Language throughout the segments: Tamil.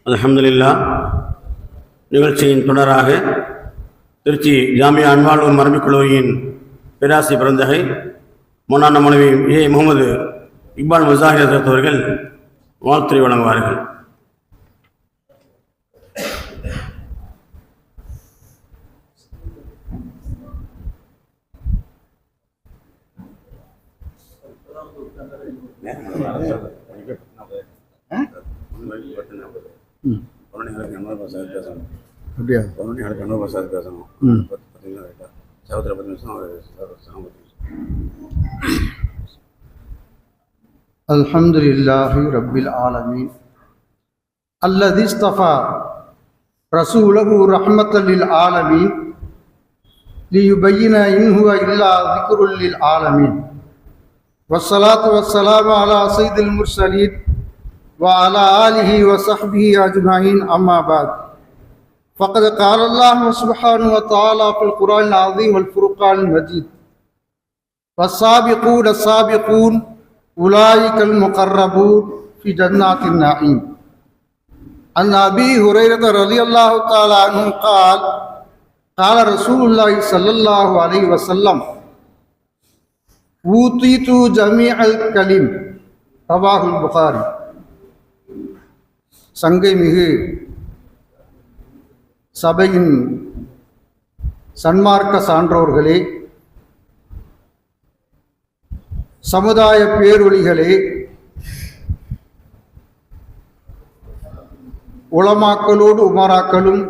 அல்ஹம்துலில்லாஹ். நிகழ்ச்சியின் தொடராக திருச்சி ஜாமியா அன்வால் மரபிக் கல்லூரியின் பேராசி பிறந்தகை மௌலானா மௌலவி ஏ முகமது இக்பால் முசாஹிர் அவர்கள் வாழ்த்துரை வழங்குவார்கள். அப்படியா? அல்ஹம்துலில்லாஹி ரப்பில் ஆலமீன் அல்லதி இஸ்தஃபா ரசூலஹு ரஹ்மத்தல் லில் ஆலமீன் லியுபய்யின இன் ஹுவ இல்லா ஸிக்ருல் லில் ஆலமீன் வஸ்ஸலாத்து வஸ்ஸலாமு அலா ஸய்யிதில் முர்ஸலீன் وعلى آله وصحبه أجمعين أما بعد فقد قال الله سبحانه وتعالى في القرآن العظيم والفرقان المجيد والسابقون السابقون أولئك المقربون في جنات النعيم. عن أبي هريرة رضي الله تعالى عنه قال قال رسول الله صلى الله عليه وسلم أوتيت جميع الكلم رواه البخاري. சங்கை மிகு சபையின் சன்மார்க்க சான்றோர்களே, சமுதாய பேரொளிகளே, உலமாக்களோடு உமராக்களும்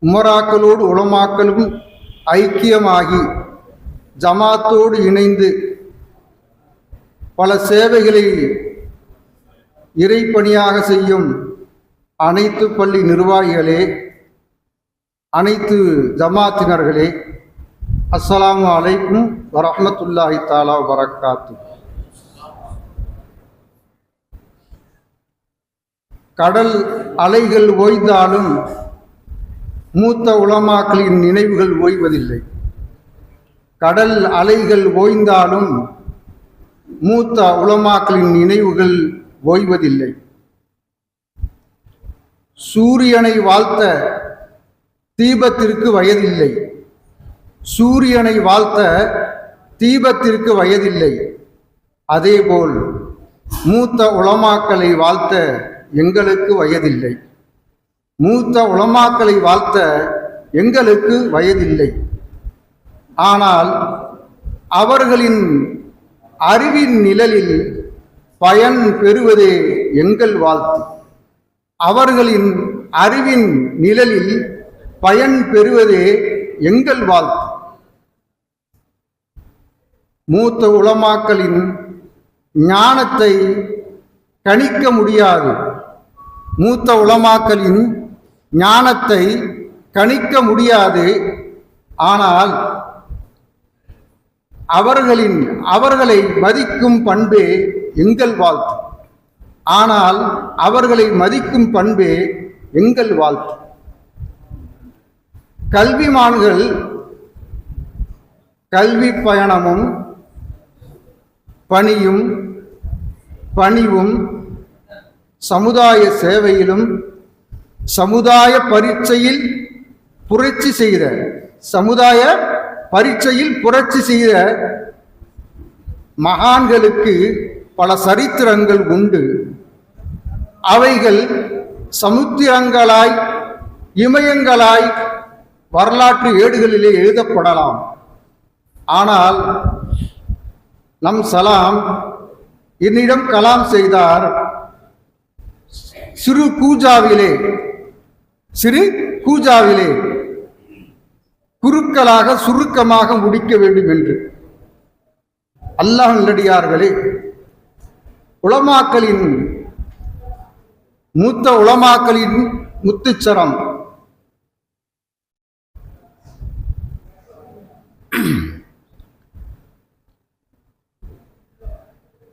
உமராக்களோடு உலமாக்களும் ஐக்கியமாகி ஜமாத்தோடு இணைந்து பல சேவைகளை இறைப்பணியாக செய்யும் அனைத்து பள்ளி நிர்வாகிகளே, அனைத்து ஜமாத்தினர்களே, அஸ்ஸலாமு அலைக்கும் வரஹ்மத்துல்லாஹி தஆலா வபரகாத்து. கடல் அலைகள் ஓய்ந்தாலும் மூத்த உலமாக்களின் நினைவுகள் ஓய்வதில்லை. கடல் அலைகள் ஓய்ந்தாலும் மூத்த உலமாக்களின் நினைவுகள் ஓய்வதில்லை. சூரியனை வாழ்த்த தீபத்திற்கு வயதில்லை. சூரியனை வாழ்த்த தீபத்திற்கு வயதில்லை. அதேபோல் மூத்த உலமாக்களை வாழ்த்த எங்களுக்கு வயதில்லை. மூத்த உலமாக்களை வாழ்த்த எங்களுக்கு வயதில்லை. ஆனால் அவர்களின் அறிவின் நிழலில் பயன் பெறுவதே எங்கள் வாழ்த்து. அவர்களின் அறிவின் நிழலில் பயன் பெறுவதே எங்கள் வாழ்த்து. மூத்த உலமாக்களின் ஞானத்தை கணிக்க முடியாது. மூத்த உலமாக்களின் ஞானத்தை கணிக்க முடியாது. ஆனால் அவர்களை மதிக்கும் பண்பே எங்கள் வாழ்த்து. ஆனால் அவர்களை மதிக்கும் பண்பே எங்கள் வாழ்த்து. கல்விமான்கள் கல்வி பயணமும் பணிவும் சமுதாய சேவையிலும் சமுதாய பரீட்சையில் புரட்சி செய்த மகான்களுக்கு பல சரித்திரங்கள் உண்டு. அவைகள் சமுத்திரங்களாய் இமயங்களாய் வரலாற்று ஏடுகளிலே எழுதப்படலாம். ஆனால் நம் சலாம் என்னிடம் கலாம் செய்தார். சிறு கூஜாவிலே குறுக்களாக சுருக்கமாக முடிக்க வேண்டும் என்று. அல்லாஹ் நல்லடியார்களே, மூத்த உலமாக்களின் முத்துச்சரம்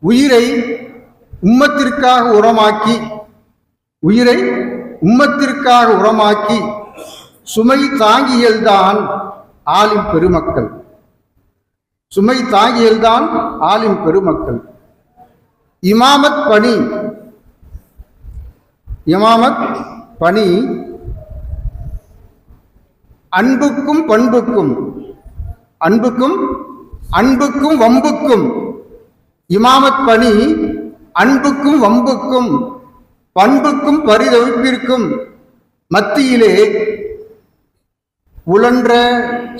உயிரை உம்மத்திற்காக உரமாக்கி சுமை தாங்கியல்தான் ஆலிம் பெருமக்கள். இமாமத் பணி இமாமத் பணி அன்புக்கும் பண்புக்கும், அன்புக்கும் வம்புக்கும், இமாமத் பணி அன்புக்கும் வம்புக்கும் பண்புக்கும் பரிதவிப்பிற்கும் மத்தியிலே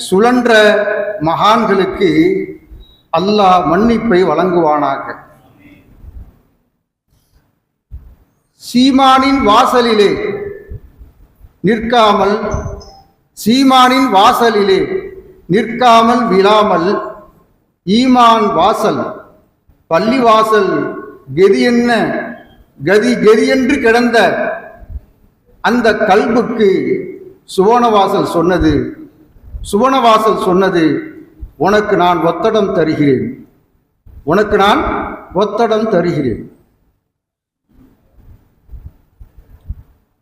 சுழன்ற மகான்களுக்கு அல்லாஹ் மன்னிப்பை வழங்குவானாக. சீமானின் வாசலிலே நிற்காமல் விழாமல் ஈமான் வாசல், பள்ளி வாசல் கதியென்று கிடந்த அந்த கல்புக்கு சுவனவாசல் சொன்னது உனக்கு நான் ஒத்தடம் தருகிறேன்.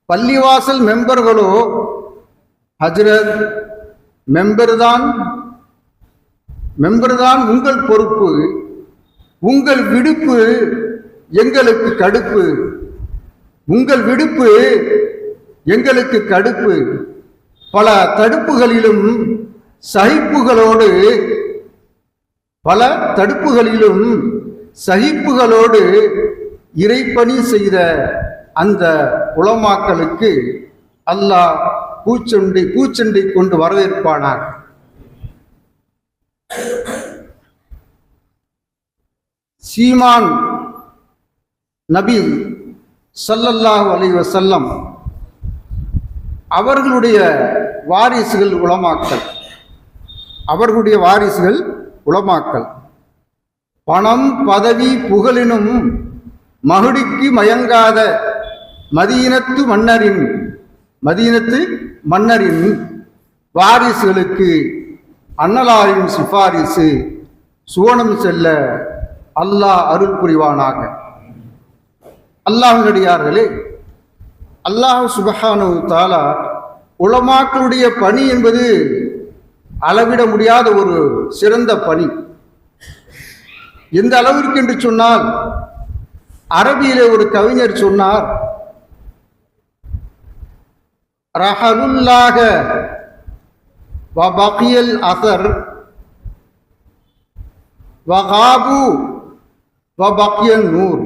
பள்ளிவாசல் மெம்பர்களோ ஹஜ்ரத் மெம்பர்தான் உங்கள் பொறுப்பு, உங்கள் விடுப்பு எங்களுக்கு கடுப்பு, பல தடுப்புகளிலும் சகிப்புகளோடு இறைப்பணி செய்த அந்த உலமாக்களுக்கு அல்லாஹ் பூச்செண்டை கொண்டு வரவேற்பானார். சீமான் நபி ஸல்லல்லாஹு அலைஹி வஸல்லம் அவர்களுடைய வாரிசுகள் உலமாக்கள். பணம் பதவி புகழினும் மகுடிக்கு மயங்காத மதீனத்து மன்னரின் வாரிசுகளுக்கு அன்னலாரின் சிபாரிசு சுவனம் செல்ல அல்லாஹ் அருள் புரிவானாக. அல்லாஹ்வினடியார்களே, அல்லாஹ் சுப்ஹானஹு வ தஆலா உலமாக்களுடைய பணி என்பது அளவிட முடியாத ஒரு சிறந்த பணி. எந்த அளவிற்கு என்று சொன்னால், அரபியிலே ஒரு கவிஞர் சொன்னார், ரஹலுல்லாஹ வ பகியல் அஸர் வ காபு வ பகியன் நூர்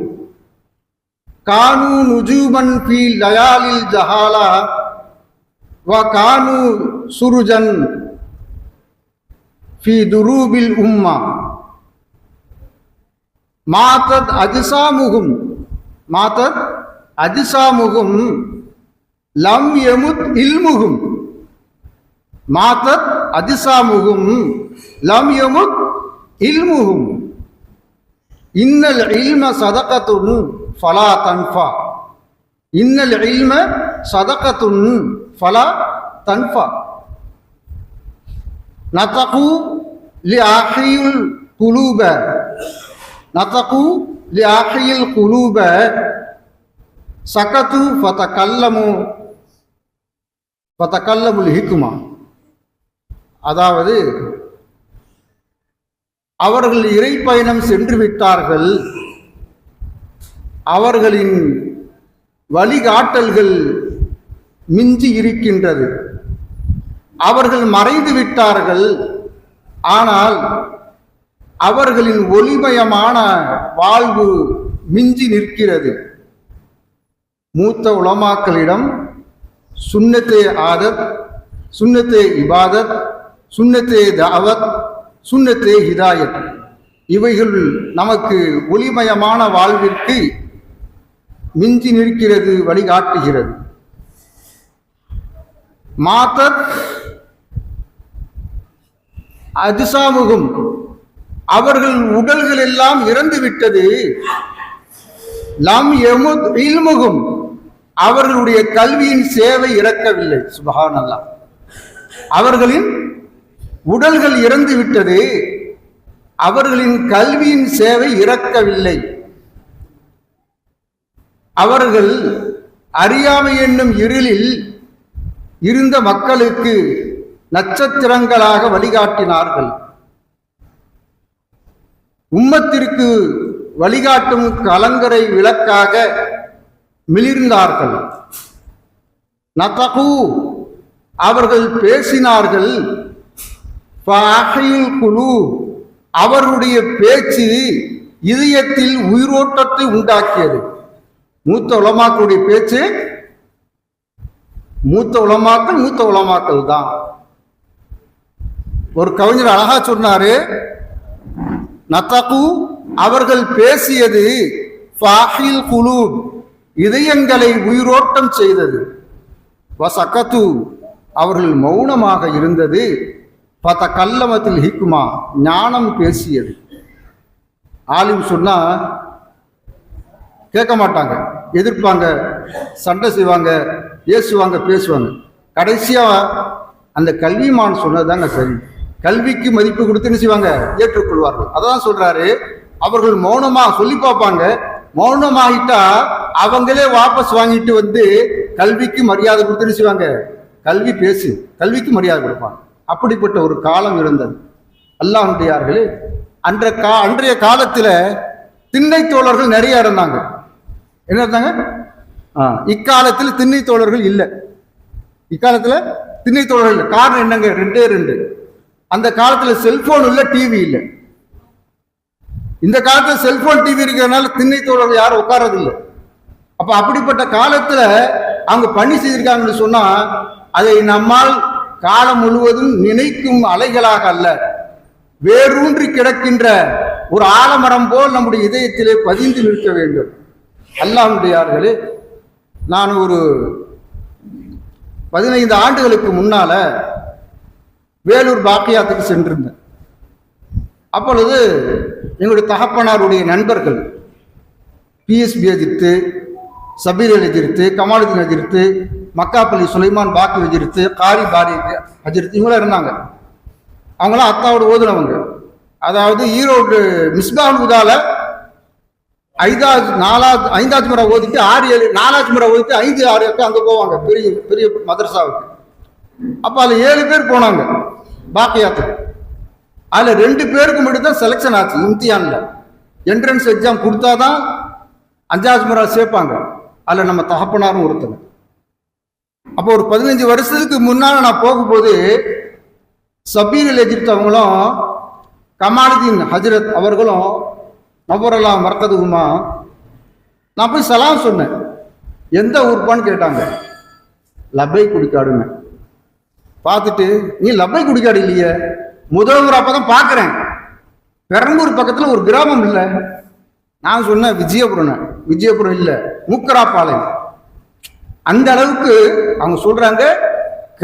கானு நுஜூமன் ஃபீ லயாலில் ஜஹாலா வ கானு சுருஜன் ஃபீ துரூபில் உம்மா மாதத் அஜ்சாமுகும் லம் யமுத் இல்முகும் இன்னல் இல்ம சதகத்துன் ஃபலா தன்ஃபா நதகு லிஆஹில் குலூப சகது ஃபதகல்லமுல் ஹிக்மா. அதாவது, அவர்கள் இறைப்பயணம் சென்று விட்டார்கள், அவர்களின் வழிகாட்டல்கள் மிஞ்சி இருக்கின்றது. அவர்கள் மறைந்து விட்டார்கள், ஆனால் அவர்களின் ஒளிமயமான வாழ்வு மிஞ்சி நிற்கிறது. மூத்த உலமாக்களிடம் சுன்னத்தே ஆதத், சுன்னத்தே இபாதத், சுன்னத்தே தாவத், சுன்னத்தே ஹிதாயத், இவைகள் நமக்கு ஒளிமயமான வாழ்விற்கு மிஞ்சி நிற்கிறது, வழிகாட்டுகிறது. மாதத் அஜ்சாமுகும், அவர்கள் உடல்கள் எல்லாம் இறந்து விட்டது. லம் யமுத் இல்முகும், அவர்களுடைய கல்வியின் சேவை இறக்கவில்லை. சுப்ஹானல்லாஹ். அவர்களின் உடல்கள் இறந்து விட்டது, அவர்களின் கல்வியின் சேவை இறக்கவில்லை. அவர்கள் அறியாமை என்னும் இருளில் இருந்த மக்களுக்கு நட்சத்திரங்களாக வழிகாட்டினார்கள். உம்மத்திற்கு வழிகாட்டும் கலங்கரை விளக்காக மிளிர்ந்தார்கள். நதகு அவர்கள் பேசினார்கள். ஃபஅஹில் குலூப் அவர்களுடைய பேச்சு இதயத்தில் உயிரோட்டத்தை உண்டாக்கியது. மூத்த உலமாக்களுடைய பேச்சு மூத்த உலமாக்கள் தான். ஒரு கவிஞர் அழகா சொன்னாரு, நதகு அவர்கள் பேசியது ஃபஅஹில் குலூப் இதயங்களை உயிரோட்டம் செய்தது. வசகத்து அவர்கள் மௌனமாக இருந்தது. ஃபதகல்லமத்தில் ஹிக்மா ஞானம் பேசியது. ஆலிம் சொன்னா கேட்க மாட்டாங்க, எதிர்ப்பாங்க, சண்டை செய்வாங்க, ஏசுவாங்க, பேசுவாங்க. கடைசியா அந்த கல்விமான் சொன்னதுதாங்க சரி. கல்விக்கு மதிப்பு கொடுத்துன்னு செய்வாங்க, ஏற்றுக்கொள்வார்கள். அதான் சொல்றாரு, அவர்கள் மௌனமா சொல்லி பார்ப்பாங்க. மௌனமாகிட்டா அவங்களே வாபஸ் வாங்கிட்டு வந்து கல்விக்கு மரியாதை கொடுத்துன்னு செய்வாங்க. கல்வி பேசு, கல்விக்கு மரியாதை கொடுப்பாங்க. அப்படிப்பட்ட ஒரு காலம் இருந்தது. அல்லாஹ்வுடையார்களே, அன்றைய காலத்துல திண்ணை தோழர்கள் நிறைய இருந்தாங்க. என்ன இருந்தாங்க? இக்காலத்தில் திண்ணை தோழர்கள் இல்லை. இக்காலத்துல திண்ணை தோழர்கள் இல்லை. காரணம் என்னங்க? ரெண்டு. அந்த காலத்துல செல்போன் இல்லை, டிவி இல்லை. இந்த காலத்துல செல்போன் டிவி இருக்கிறதுனால திண்ணை தோழர்கள் யாரும் உட்கார்றது இல்லை. அப்ப அப்படிப்பட்ட காலத்துல அவங்க பணி செய்திருக்காங்கன்னு சொன்னா அதை நம்மால் காலம் முழுவதும் நினைக்கும் அலைகளாக அல்ல, வேரூன்றி கிடக்கின்ற ஒரு ஆலமரம் போல் நம்முடைய இதயத்திலே பதிந்து நிற்க வேண்டும். அல்லாஹ்வுடையார்களே, நான் ஒரு 15 ஆண்டுகளுக்கு முன்னால வேலூர் பாக்கியாத்துக்கு சென்றிருந்தேன். அப்பொழுது எங்களுடைய தகப்பனாருடைய நண்பர்கள் பிஎஸ்பி எதிர்த்து, சபீர் அலி எதிர்த்து, கமாலுதீன் எதிர்த்து, மக்காப்பள்ளி சுலைமான் பாக்கி எதிர்த்து, காரி பாரி எதிர்த்து இவங்களாம் இருந்தாங்க. அவங்களாம் அத்தாவோட ஓதுனவங்க. அதாவது ஈரோடு மிஸ்பால் உதால 5வது முறை ஓதிட்டு 6-7 4வது முறை ஓதிட்டு 5-6 அங்கே போவாங்க, பெரிய பெரிய மதரசாவுக்கு. அப்போ அதில் 7 பேர் போனாங்க பாக்கியாத்துக்கு. அதில் 2 பேருக்கு மட்டும் தான் செலெக்ஷன் ஆச்சு. இம்தியான்ல என்ட்ரன்ஸ் எக்ஸாம் கொடுத்தாதான் 5வது முறை சேர்ப்பாங்க. அதில் நம்ம தகப்பனாரும் ஒருத்தர். அப்போ ஒரு 15 வருஷத்துக்கு முன்னால் நான் போகும்போது சபீர் எதிர்த்தவங்களும் கமாலுதீன் ஹஜ்ரத் அவர்களும் நபரெல்லாம் மறக்கதுக்குமா, நான் போய் சலாம் சொன்னேன். எந்த ஊர்ப்பான்னு கேட்டாங்க. லப்பை குடிக்காடுங்க. பார்த்துட்டு, நீ லப்பை குடிக்காடு இல்லையே, முதல் முறை அப்பதான் பார்க்குறேன், பெரம்பூர் பக்கத்தில் ஒரு கிராமம் இல்லை. நான் சொன்னேன் விஜயபுரம் இல்லை, மூக்கராப்பாளையம். அந்த அளவுக்கு அவங்க சொல்றாங்க,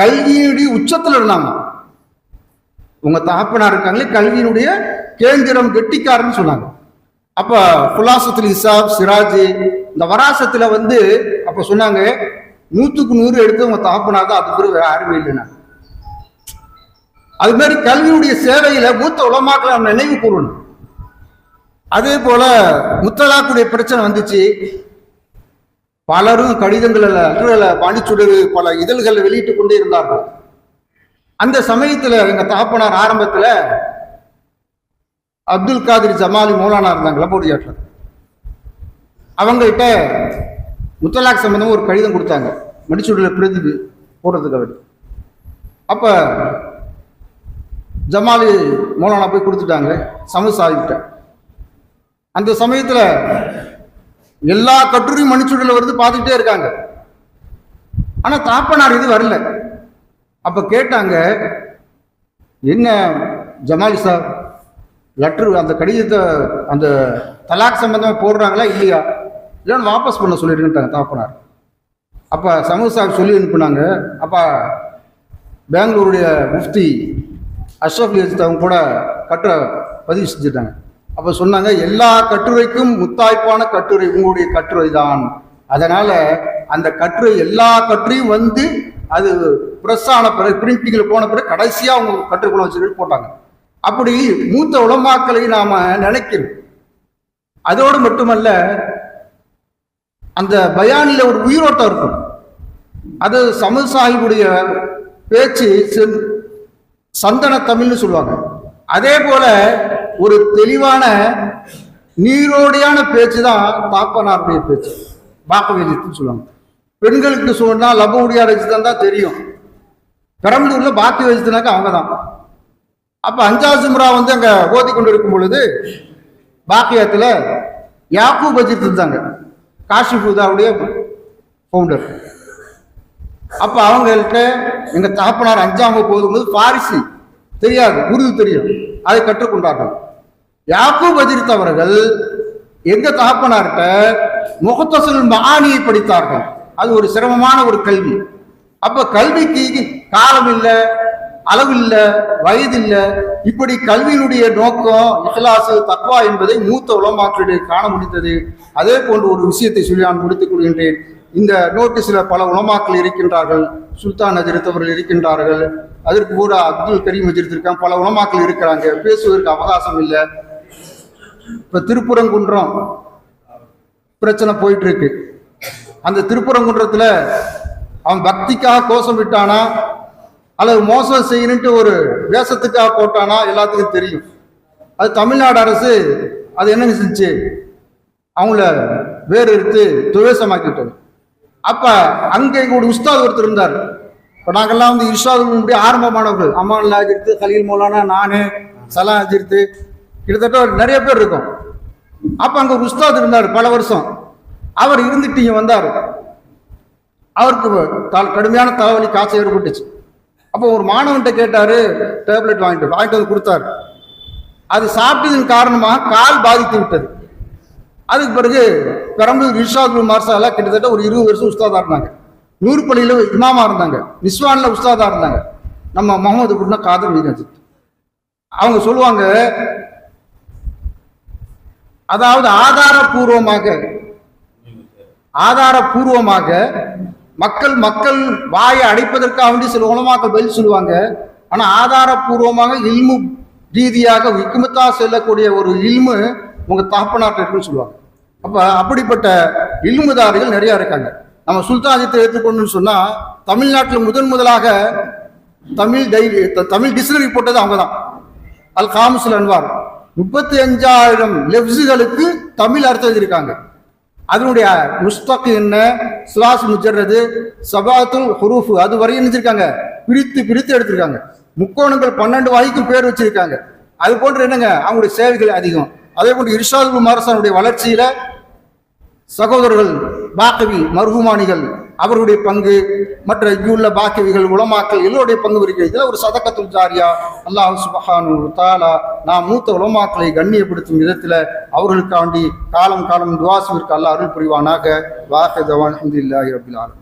கல்வியினுடைய உச்சத்தில் இருந்தாங்க. உங்க தகப்பனார் இருக்காங்களே கல்வியினுடைய கேந்திரம் கெட்டிக்காரன்னு சொன்னாங்க. அப்ப குலாசத்துல இசாப் சிராஜ் இந்த வராசத்துல வந்து அப்ப சொன்னாங்க 100க்கு 100 எடுத்து உங்க தகப்பனார் தான், அது பிறகு யாருமே இல்லைன்னா. அது மாதிரி கல்வியுடைய சேவையில மூத்த உலமாக்களை நம்ம நினைவு கூறணும். அதே போல முத்தலாக்குடைய பிரச்சனை வந்துச்சு. பலரும் கடிதங்களில் பாண்டிச்சுடர் பல இதழ்களை வெளியிட்டு கொண்டே இருந்தார்கள். அந்த சமயத்துல எங்க தகப்பனார் ஆரம்பத்துல அப்துல் காதிர் ஜமாலி மௌலானா இருந்தாங்களா போடியாட்டில், அவங்ககிட்ட முத்தலாக் சம்பந்தமா ஒரு கடிதம் கொடுத்தாங்க, மடிச்சுடல பிரதி போடுறதுக்காக. அப்ப ஜமாலி மௌலானா போய் கொடுத்துட்டாங்க சமசாகிட்ட. அந்த சமயத்துல எல்லா கட்டுரையும் மணிச்சுடல வருது, பார்த்துக்கிட்டே இருக்காங்க. ஆனா தாப்பனார் இது வரல. அப்ப கேட்டாங்க, என்ன ஜமாலி சார் லெட்டர் அந்த கடிதத்தை அந்த தலாக் சம்பந்தமா போடுறாங்களா இல்லையா, இல்லைன்னு வாபஸ் பண்ண சொல்லிடுங்கட்டாங்க தாப்பனார். அப்ப சமூக சாஹிப் சொல்லி அனுப்புனாங்க. அப்ப பெங்களூருடைய முஃப்தி அஷ்ரஃப் அலி அவங்க கூட கட்டுரை பதிவு செஞ்சுட்டாங்க. அப்ப சொன்னாங்க, எல்லா கட்டுரைக்கும் முத்தாய்ப்பான கட்டுரை உங்களுடைய கட்டுரை தான். அதனால அந்த கட்டுரை எல்லா கட்டுரையும் வந்து அது பிரஸ் ஆன பிறகு பிரிண்டிங்ல போன பிறகு கடைசியா அவங்க கட்டுரைக்குள்ள வச்சு போட்டாங்க. அப்படி மூத்த உலமாக்களை நாம நினைக்கிறோம். அதோடு மட்டுமல்ல, அந்த பயானில ஒரு உயிரோட்டம் இருக்கும். அது சமது சாஹிபுடைய பேச்சு சந்தன தமிழ்னு சொல்லுவாங்க. அதே போல ஒரு தெளிவான நீரோடையான பேச்சு தான் தாப்பனாருடைய பேச்சு. பாக்கவி அஜித்துன்னு சொல்லுவாங்க. பெண்களுக்கு சொன்னா லபவுடியார் அஜித்தான் தான் தெரியும். பெரம்பலூர்ல பாக்கி அஜித்துனாக்க அவங்க தான். அப்ப அஞ்சாவது ஜும்ரா வந்து அங்க ஓதி கொண்டு இருக்கும் பொழுது பாக்கியத்துல யாக்கூப் அஜித் இருந்தாங்க, காஷிஃபுதாவுடைய ஃபவுண்டர். அப்ப அவங்கள்ட்ட எங்க தகப்பனார் 5ஆம் வகுப்பு போகும்போது பாரிசி தெரியாது, உருது தெரியும், அதை கற்றுக்கொண்டார்கள். யாக்கூப் அஜித் அவர்கள் எங்க தகப்பனார்கிட்ட முகத்தசல் மஆனியை படித்தார்கள். அது ஒரு சிரமமான ஒரு கல்வி. அப்ப கல்விக்கு காலம் இல்லை, அளவு இல்லை, வயது இல்லை. இப்படி கல்வியினுடைய நோக்கம் இஹ்லாஸ் தக்வா என்பதை மூத்த உலமாக்களிடையே காண முடிந்தது. அதே போன்ற ஒரு விஷயத்தை சொல்லி நான் முடித்துக் கொள்கின்றேன். இந்த நோட்டீஸில் பல உலமாக்கள் இருக்கின்றார்கள், சுல்தான் அஜித் அவர்கள் இருக்கின்றார்கள், அதற்கு கூட அப்துல் கரீம் அஜித் இருக்காங்க, பல உலமாக்கள் இருக்கிறாங்க. பேசுவதற்கு அவகாசம் இல்லை. இப்ப திருப்புறங்குன்றம் பிரச்சனை போயிட்டு இருக்கு. அந்த திருப்புறங்குன்றத்துல அவன் பக்திக்காக கோஷம் விட்டானா அல்லது மோசம் செய்யணுன்ட்டு ஒரு வேஷத்துக்காக போட்டானா எல்லாத்துக்கும் தெரியும். அது தமிழ்நாடு அரசு அது என்ன செஞ்சு அவங்கள வேறு எடுத்து துவேஷமாக்கிட்டது. அப்ப அங்கே ஒரு உஸ்தாத் ஒருத்தர் இருந்தார். இப்போ நாங்கள்லாம் வந்து இர்ஷாதுடைய ஆரம்பமானவர்கள், அமான் அஜித்து, கலீல் மௌலானா, நானு, சலா அஜித்து, கிட்டத்தட்ட நிறைய பேர் இருக்கும். அப்ப அங்க ஒரு உஸ்தாத் இருந்தார் பல வருஷம். அவர் இருந்துட்டு இங்க வந்தார். அவருக்கு கடுமையான தலைவலி, காய்ச்சல் ஏற்பட்டுச்சு. அப்போ ஒரு மாணவன்கிட்ட கேட்டாரு, டேப்லெட் வாங்கிட்டு வந்து கொடுத்தாரு. அது சாப்பிட்டதன் காரணமாக கால் பாதித்து விட்டது. அதுக்கு பிறகு பெரம்பலூர் இர்ஷாத் மார்சாலா கிட்டத்தட்ட ஒரு 20 வருஷம் உஸ்தாதா இருந்தாங்க. நூறுப்பள்ளியில இமாமா இருந்தாங்க, நிஸ்வான்ல உஸ்தாதா இருந்தாங்க. நம்ம முகமது புர்னா காதர் மீது அவங்க சொல்லுவாங்க, அதாவது ஆதாரபூர்வமாக மக்கள் வாயை அடைப்பதற்காக வேண்டி சில உலமாக்கள் பதில் சொல்லுவாங்க. ஆனா ஆதாரபூர்வமாக இல்மு ரீதியாக விக்குமத்தா செல்லக்கூடிய ஒரு இல்மு உங்க தகப்பனாட்ட இருக்குன்னு சொல்லுவாங்க. அப்ப அப்படிப்பட்ட இல்முதாரிகள் நிறைய இருக்காங்க. நம்ம சுல்தானத்தை எடுத்துக்கொண்டு சொன்னா தமிழ்நாட்டில் முதலாக தமிழ் டிக்ஷனரி போட்டது அவங்க தான். அல் காமுசுல் அன்வார் 35,000 லெஃப்ஸுகளுக்கு தமிழ் அர்த்தம் எழுதியிருக்காங்க. அதனுடைய முஸ்தக் என்ன, சுலாஸ் முஜர்ரது, சபாத்துல் ஹுரூஃப், அது வரையும் நினைச்சிருக்காங்க, பிரித்து எடுத்திருக்காங்க. முக்கோணங்கள் 12 வகைக்கும் பேர் வச்சிருக்காங்க. அது போன்று என்னங்க அவங்களுடைய சேவைகள் அதிகம். அதே போன்று இர்ஷாதுல் மாரசானுடைய வளர்ச்சியில சகோதரர்கள் பாக்கவி மர்ஹூமானிகள் அவர்களுடைய பங்கு, மற்ற இங்குள்ள பாக்கவிகள் உலமாக்கள் எல்லோருடைய பங்கு இருக்கிறது. இதுல ஒரு சதக்கத்துல் ஜாரியா. அல்லாஹ் சுப்ஹானஹு வ தஆலா நாம் மூத்த உலமாக்களை கண்ணியப்படுத்தும் விதத்துல அவர்களுக்காண்டி காலம் துஆ செய்வதற்கு அல்லாஹ் அருள் புரிவானாக. வாஹிதவான் அல்ஹம்துலில்லாஹி ரப்பில் ஆலமீன்.